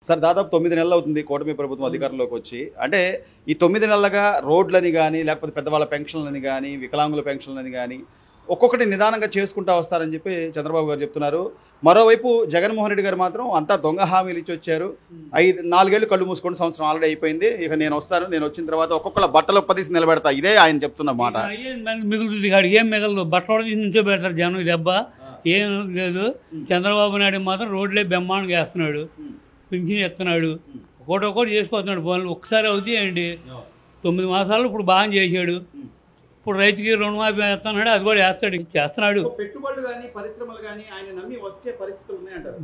Sir దాదాపు 9 నెలలు అవుతుంది కూటమి ప్రభుత్వం అధికారంలోకి వచ్చి. అంటే ఈ 9 నెలలుగా రోడ్లని గానీ, లేకపోతే పెద్దవాళ్ళ పెన్షన్లని గానీ, వికలాంగుల పెన్షన్లని గానీ, ఒక్కొక్కటి నిదానంగా చేసుకుంటా వస్తారని చెప్పి చంద్రబాబు గారు చెప్తున్నారు. మరోవైపు జగన్మోహన్ రెడ్డి గారు మాత్రం అంతా దొంగ హామీలు ఇచ్చి వచ్చారు. 4 ఏళ్ళు కళ్ళు మూసుకొని సంవత్సరం ఆల్రెడీ అయిపోయింది. ఇక నేను వస్తాను, నేను వచ్చిన తర్వాత ఒక్కొక్కళ్ళ బట్టలు ఉప్పదీసి నిలబెడతా. ఇదే ఆయన చెప్తున్న మాట. మిగులుతుంది కాదు, ఏం మిగలదు. బట్టలు తీసి నుంచో పెడతారు జనం. దెబ్బ ఏం లేదు. చంద్రబాబు నాయుడు మాత్రం రోడ్లే బెమ్మానికి వేస్తున్నాడు, పింఛన్ ఇస్తున్నాడు, ఒకటి చేసుకోతున్నాడు పనులు. ఒక్కసారి అవుతాయండి. 9 మాసాలు ఇప్పుడు బాగా చేశాడు. ఇప్పుడు రైతుకి రుణమాఫీ వేస్తున్నాడు, అది కూడా చేస్తున్నాడు.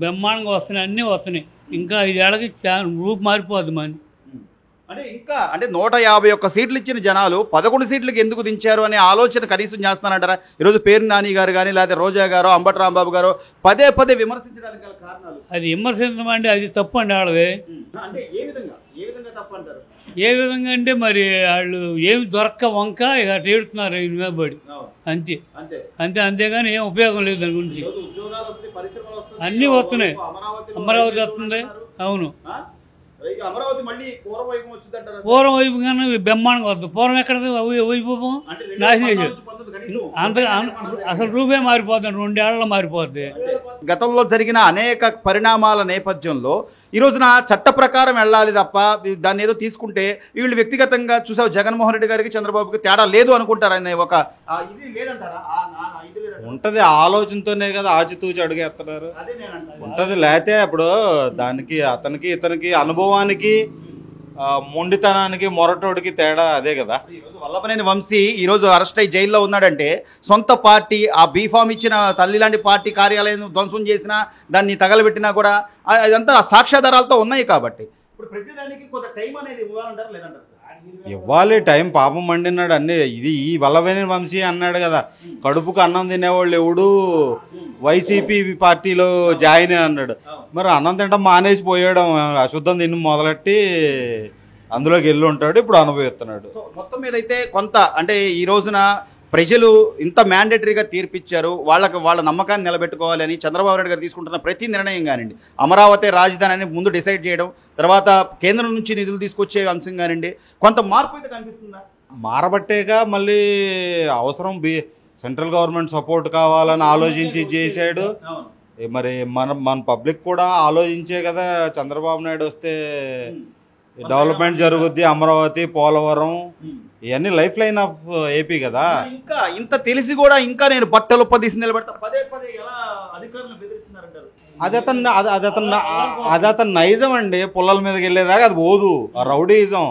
బ్రహ్మాండంగా వస్తున్నాయి, అన్నీ వస్తున్నాయి. ఇంకా 5 ఏళ్ళకి రూపు మారిపోద్ది మంది. అంటే 151 సీట్లు ఇచ్చిన జనాలు 11 సీట్లకి ఎందుకు దించారు అనే ఆలోచన కనీసం చేస్తానంటారా? ఈరోజు పేరు నాని గారు కానీ, లేకపోతే రోజా గారు, అంబటి రాంబాబు గారు పదే విమర్శించడానికి గల కారణాలు. అది విమర్శించడం అంటే అది తప్పు అండి. వాళ్ళవి ఏ విధంగా అంటే మరి వాళ్ళు ఏమి దొరక్క వంక ఇక ఏడుతున్నారు మీద పడి. అంతేగాని ఏం ఉపయోగం లేదు దాని గురించి. అన్నీ వస్తున్నాయి. అమరావతి వస్తుంది. అవును, పూర్వం వైపు కానీ బ్రహ్మాండంగా వద్దు. పూర్వం ఎక్కడ వైపు నాశనం చేసేది. అసలు రూపే మారిపోతుంది, 2 ఏళ్లలో మారిపోద్ది. గతంలో జరిగిన అనేక పరిణామాల నేపథ్యంలో ఈ రోజున చట్ట ప్రకారం వెళ్ళాలి తప్ప దాన్ని ఏదో తీసుకుంటే వీళ్ళు వ్యక్తిగతంగా చూసావు జగన్మోహన్ రెడ్డి గారికి చంద్రబాబుకి తేడా లేదు అనుకుంటారని ఒక ఇది లేదంటారా? ఉంటది, ఆలోచనతోనే కదా ఆచితూచి అడుగేస్తున్నారు. ఉంటది. లేతే ఇప్పుడు దానికి అతనికి ఇతనికి అనుభవానికి మొండితనానికి మొరటోడికి తేడా అదే కదా. వల్లభనేని వంశీ ఈరోజు అరెస్ట్ అయ్యి జైల్లో ఉన్నాడంటే సొంత పార్టీ ఆ బీఫామ్ ఇచ్చిన తల్లి లాంటి పార్టీ కార్యాలయం ధ్వంసం చేసినా, దాన్ని తగలబెట్టినా కూడా అదంతా సాక్ష్యాధారాలతో ఉన్నాయి. కాబట్టి ఇప్పుడు ప్రతిదానికి కొంత టైం అనేది ఇవ్వాలంటారు, లేదంటారు? ఇవ్వాలి టైం. పాపం మండినాడు అన్నీ. ఇది ఈ వల్లభనేని వంశీ అన్నాడు కదా, కడుపుకు అన్నం తినేవాళ్ళు ఎవడు వైసీపీ పార్టీలో జాయిన్ అన్నాడు. మరి అన్నం తింటాం మానేసి పోయడం, అశుద్ధం తిని మొదలెట్టి అందులోకి వెళ్ళి ఉంటాడు. ఇప్పుడు అనుభవిస్తున్నాడు. మొత్తం మీద అయితే కొంత అంటే ఈ రోజున ప్రజలు ఇంత మ్యాండేటరీగా తీర్పిచ్చారు. వాళ్ళ నమ్మకాన్ని నిలబెట్టుకోవాలి అని చంద్రబాబు నాయుడు గారు తీసుకుంటున్న ప్రతి నిర్ణయం కానివ్వండి, అమరావతి రాజధాని అని ముందు డిసైడ్ చేయడం, తర్వాత కేంద్రం నుంచి నిధులు తీసుకొచ్చే అంశం కానివ్వండి, కొంత మార్పు అయితే కనిపిస్తుందా? మారబట్టేగా మళ్ళీ అవసరం సెంట్రల్ గవర్నమెంట్ సపోర్ట్ కావాలని ఆలోచించి చేశాడు. మరి మన పబ్లిక్ కూడా ఆలోచించే కదా చంద్రబాబు నాయుడు వస్తే డెవలప్మెంట్ జరుగుద్ది. అమరావతి, పోలవరం ఇవన్నీ లైఫ్ లైన్ ఆఫ్ ఏపీ కదా. ఇంకా ఇంత తెలిసి కూడా ఇంకా నేను బట్టలు ఉప్పదీసి నిలబెడతా పదే ఎలా అధికారులు బెదిరిస్తున్నారంటారు? అది అతను నైజం అండి. పుల్లల మీదకి వెళ్ళేదాకా అది పోదు. ఆ రౌడీయిజం,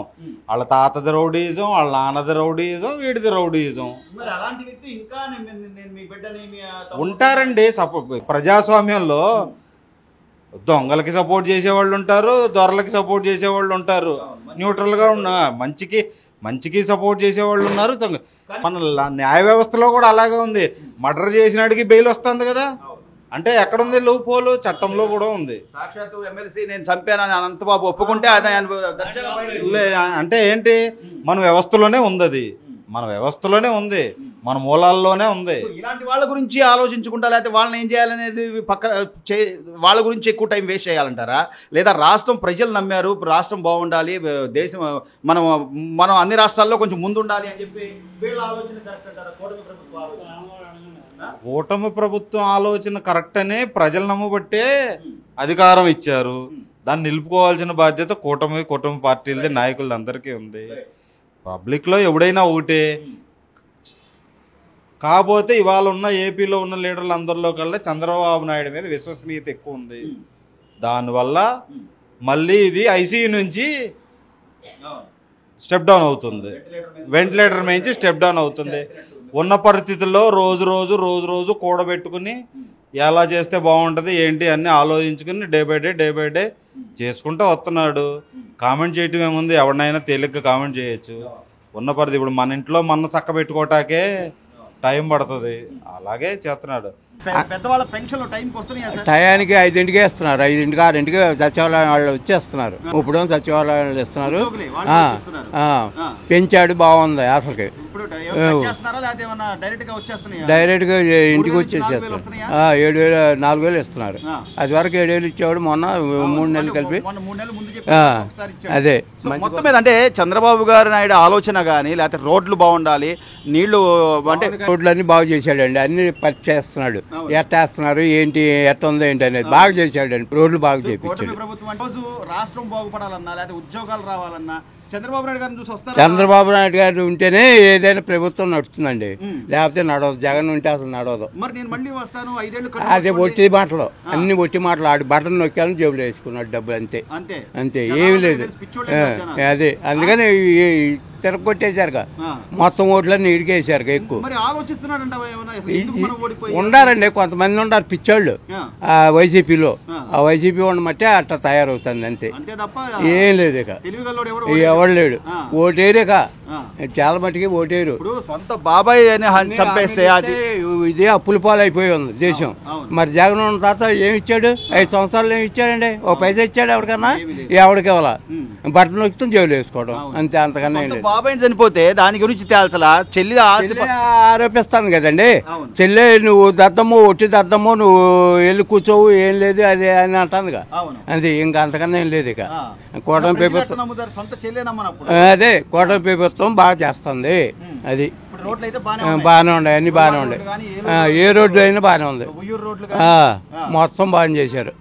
వాళ్ళ తాతది రౌడీయిజం, వాళ్ళ నాన్నది రౌడీయిజం, వీడిది రౌడీయిజం. ఉంటారండి. మంచికి దొంగలకి సపోర్ట్ చేసేవాళ్ళు ఉంటారు, దొరలకి సపోర్ట్ చేసేవాళ్ళు ఉంటారు, న్యూట్రల్గా ఉన్న మంచికి సపోర్ట్ చేసేవాళ్ళు ఉన్నారు. మన న్యాయ వ్యవస్థలో కూడా అలాగే ఉంది. మర్డర్ చేసినాడికి బెయిల్ వస్తుంది కదా. అంటే ఎక్కడుంది లూపోలు? చట్టంలో కూడా ఉంది. సాక్షాత్తు ఎమ్మెల్సీ నేను చంపానని అనంతబాబు ఒప్పుకుంటే అంటే ఏంటి, మన వ్యవస్థలోనే ఉంది. అది మన వ్యవస్థలోనే ఉంది, మన మూలాల్లోనే ఉంది. ఇలాంటి వాళ్ళ గురించి ఆలోచించుకుంటా, లేకపోతే వాళ్ళని ఏం చేయాలనేది వాళ్ళ గురించి ఎక్కువ టైం వేస్ట్ చేయాలంటారా? లేదా రాష్ట్రం ప్రజలు నమ్మారు, రాష్ట్రం బాగుండాలి, దేశం మనం అన్ని రాష్ట్రాల్లో కొంచెం ముందు ఉండాలి అని చెప్పి వీళ్ళ ఆలోచన కరెక్ట్ అంటారా? కూటమి ప్రభుత్వం ఆలోచన కరెక్ట్ అనే ప్రజలు నమ్మబట్టే అధికారం ఇచ్చారు. దాన్ని నిలుపుకోవాల్సిన బాధ్యత కూటమి పార్టీలది, నాయకులది అందరికీ ఉంది. పబ్లిక్లో ఎవడైనా ఒకటే. కాకపోతే ఇవాళ ఉన్న ఏపీలో ఉన్న లీడర్లు అందరిలో కల్లా చంద్రబాబు నాయుడు మీద విశ్వసనీయత ఎక్కువ ఉంది. దానివల్ల మళ్ళీ ఇది ఐసీయూ నుంచి స్టెప్ డౌన్ అవుతుంది, వెంటిలేటర్ నుంచి స్టెప్ డౌన్ అవుతుంది. ఉన్న పరిస్థితుల్లో రోజు కూడబెట్టుకుని ఎలా చేస్తే బాగుంటుంది ఏంటి అన్నీ ఆలోచించుకుని డే బై డే చేసుకుంటూ వస్తున్నాడు. కామెంట్ చేయటం ఏముంది, ఎవరినైనా తేలిగ్గా కామెంట్ చేయొచ్చు. ఉన్న పరిస్థితి ఇప్పుడు మన ఇంట్లో మన చక్క పెట్టుకోవటాకే టైం పడుతుంది, అలాగే చేస్తున్నాడు. పెద్దవాళ్ళ పెన్షన్ టయానికి 5ంటికే ఇస్తున్నారు, 5ంటికి 6ంటికి సచివాలయం వాళ్ళు వచ్చేస్తున్నారు. ఇప్పుడు సచివాలయాలు ఇస్తున్నారు. పెంచాడు, బాగుంది. అసలుకి చేస్తున్నారా లేకపోతే ఏమన్నా డైరెక్ట్ గా వచ్చేస్తున్నాయా? డైరెక్ట్ గా ఇంటికి వచ్చేసేస్తారు. 7,000 4,000 ఇస్తున్నారు. అది వరకు 7,000 ఇచ్చేవాడు, మొన్న 3 నెలలు కలిపి. మొన్న 3 నెలల ముందు అదే మొత్తం మీద అంటే చంద్రబాబు గారు నాయుడు ఆలోచన కానీ లేకపోతే రోడ్లు బాగుండాలి, నీళ్లు అంటే రోడ్లన్నీ బాగు చేశాడండి, అన్ని పని చేస్తున్నాడు. ఎట్టేస్తున్నారు ఏంటి, ఎట్ట ఉందో ఏంటి అనేది బాగా చేశాడండి, రోడ్లు బాగా చేయించాడు. ప్రభుత్వం రోజు రాష్ట్రం బాగుపడాలన్నా లేకపోతే ఉద్యోగాలు రావాలన్నా చంద్రబాబు నాయుడు గారిని చూసి వస్తారు. చంద్రబాబు నాయుడు గారు ఉంటేనే ఏదైనా ప్రభుత్వం నడుస్తుందండి, లేకపోతే నడవదు. జగన్ ఉంటే అసలు నడవదు. మరి నేను మళ్ళీ వస్తాను 5 ఏళ్ళు అదే ఒట్టి మాటలు, అన్ని ఒట్టి మాటలు. ఆడి బటన్ నొక్కాను, జేబులో వేసుకున్నాడు డబ్బులు, అంతే అంతే, ఏమి లేదు. అదే అందుకని తిరగొట్టేశారుగా, మొత్తం ఓట్లన్నీ ఇడికేసారు ఎక్కువ. ఉండారండి, కొంతమంది ఉండారు పిచ్చోళ్ళు ఆ వైసీపీలో. ఆ వైసీపీ ఉండమంటే అట్లా తయారవుతుంది అంతే, ఏం లేదు. ఇక ఎవడు లేడు, ఓటేరేక చాలా మటుకి ఓటేరు. సొంత బాబాయ్ చంపేస్తే ఇదే అప్పుల పాలు అయిపోయి ఉంది దేశం. మరి జగన్ ఉన్న తర్వాత ఏమి ఇచ్చాడు? 5 సంవత్సరాలు ఏమి ఇచ్చాడండి? ఓ పైసా ఇచ్చాడు ఎవరికన్నా? ఎవరికి ఇవ్వాల, బట్టలు నొక్కుతాం, జైలు వేసుకోవడం అంతే, అంతకన్నా ఏం లేదు. బాబాయ్ చనిపోతే దాని గురించి తేల్చలా, చెల్లి ఆరోపిస్తాను కదండి. చెల్లె నువ్వు దద్దమ్మో, ఒట్టి దద్దమ్మో, నువ్వు వెళ్ళి కూర్చోవు, ఏం లేదు అది అని అంటానుగా, అది ఇంకా అంతకన్నా ఏం లేదు. ఇక కూటమి ప్రభుత్వం అదే, కూటమి ప్రభుత్వం బాగా చేస్తుంది. అది బాగానే ఉన్నాయి, అన్ని బాగానే ఉన్నాయి. ఏ రోడ్లు అయినా బాగానే ఉంది, మొత్తం బాగా చేశారు.